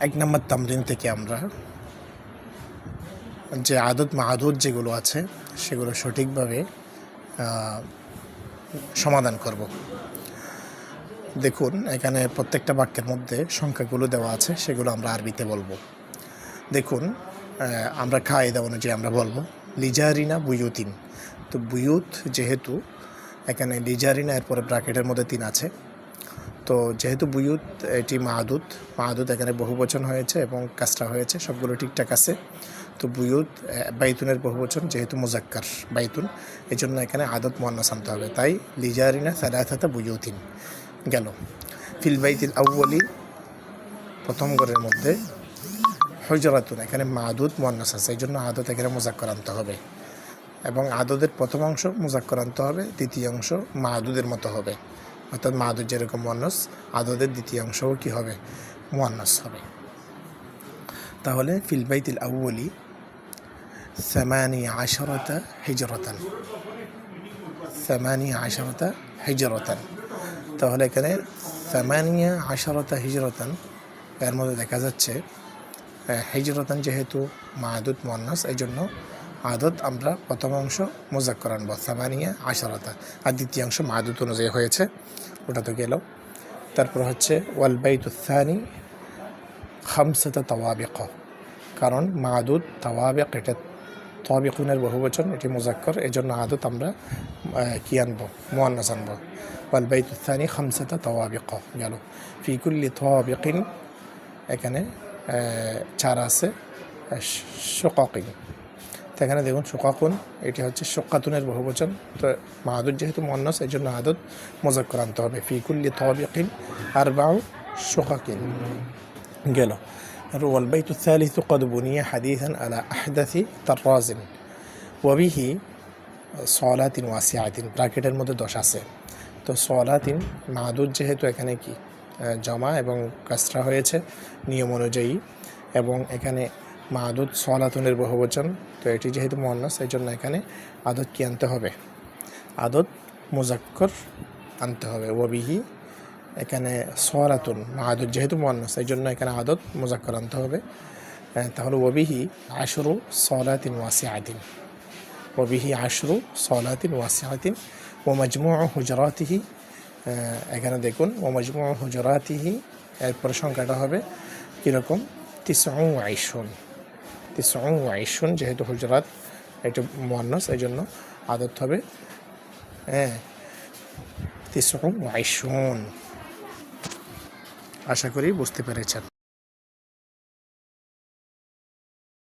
এক নম্বর তামরিন থেকে আমরা যে আদত মাহাদুদ যেগুলো আছে সেগুলো সঠিকভাবে সমাধান করব। দেখুন, এখানে প্রত্যেকটা বাক্যের মধ্যে সংখ্যাগুলো দেওয়া আছে, সেগুলো আমরা আরবিতে বলবো। দেখুন, আমরা কায়দা অনুযায়ী আমরা বলবো লিজারিনা বুয়ুতিন। তো বুয়ুত যেহেতু এখানে লিজারিনা এরপরে ব্র্যাকেটের মধ্যে 3 আছে, তো যেহেতু বুয়ুত এটি মাহাদুদ এখানে বহুবচন হয়েছে এবং কাসরা হয়েছে, সবগুলো ঠিকঠাক আছে। তো বুয়ুত বাইতুনের বহুবচন, যেহেতু মুজাক্কার বাইতুন, এই জন্য এখানে আদত মুয়ান্নাস আনতে হবে। তাই লিজারিনা সালাসাতা বুয়ুতিন গেল। ফিল বাইতিল আউয়ালি প্রথম ঘরের মধ্যে হুজরাতুন, এখানে মাহাদুদ মুয়ান্নাস আছে, এই জন্য আদত এখানে মুজাক্কার আনতে হবে এবং আদতের প্রথম অংশ মুজাক্কার আনতে হবে, দ্বিতীয় অংশ মাহাদুদের মতো হবে, অর্থাৎ মাহাদুদ যেরকম মুয়ান্নাস আদতের দ্বিতীয় অংশও কী হবে, মুয়ান্নাস হবে। তাহলে ফিল বাইতিল আউয়ালি 18 হিজরাতান, 18 হিজরাতান। তাহলে এখানে 18 হিজরাতান, এর মধ্যে দেখা যাচ্ছে হিজরাতান যেহেতু মাহাদুদ মুয়ান্নাস, এই জন্য আদত আমরা প্রথম অংশ মুজাক্কার আনব 18, আর দ্বিতীয় অংশ মাহাদুদ অনুযায়ী হয়েছে, ওটা তো গেল। তারপর হচ্ছে ওয়াল বাইতুস সানি 5 তাওয়াবিক, কারণ মাহাদুদ তাওয়াবিক এটা তাওয়াবিকুনের বহুবচন, এটি মুজাক্কার, এই জন্য আদত আমরা কি আনব, মুয়ান্নাস আনব। ওয়াল বাইতুস সানি 5 তাওয়াবিক গেল। ফি কুল্লি তাওয়াবিকিন, এখানে 4 আছে শুকাকিন। তো এখানে দেখুন শুকাকুন, এটি হচ্ছে শুকাতুনের বহুবচন, তো মাহাদুদ যেহেতু মুয়ান্নাস এই জন্য আদত মুজাক্কার আনতে হবে। ফি কুল্লি তাওয়াবিকিন 4 শুকাকিন গেল। ওয়াল বাইতুস সালিসু قد بني حديثا على أحدث طراز وبه صالات واسعة, ব্র্যাকেটের মধ্যে 10 আছে। তো সলাতিন মাহাদুদ যেহেতু এখানে কি জমা এবং কাসরা হয়েছে নিয়ম অনুযায়ী, এবং এখানে মাহাদুদ সলাতুনের বহুবচন, তো এটি যেহেতু মুয়ান্নাস এই জন্য এখানে আদত কি আনতে হবে, আদত মুজাক্কার আনতে হবে। ওয়াবিহি, এখানে সলাতুন মাহাদুদ যেহেতু মুয়ান্নাস এই জন্য এখানে আদত মুজাক্কার আনতে হবে। তাহলে ওয়াবিহি 10 সলাতিন ওয়াসিআতিন, ওয়াবিহি 10 সলাতিন ওয়াসিআতিন। ও মাজমুউ হুজরাতিহি, এখানে দেখুন ও মাজমুউ হুজরাতিহি, এরপরে সংখ্যাটা হবে কীরকম, 29, যেহেতু হুজরাত এটা মুয়ান্নাস এই জন্য আদত হবে 29। আশা করি বুঝতে পেরেছেন।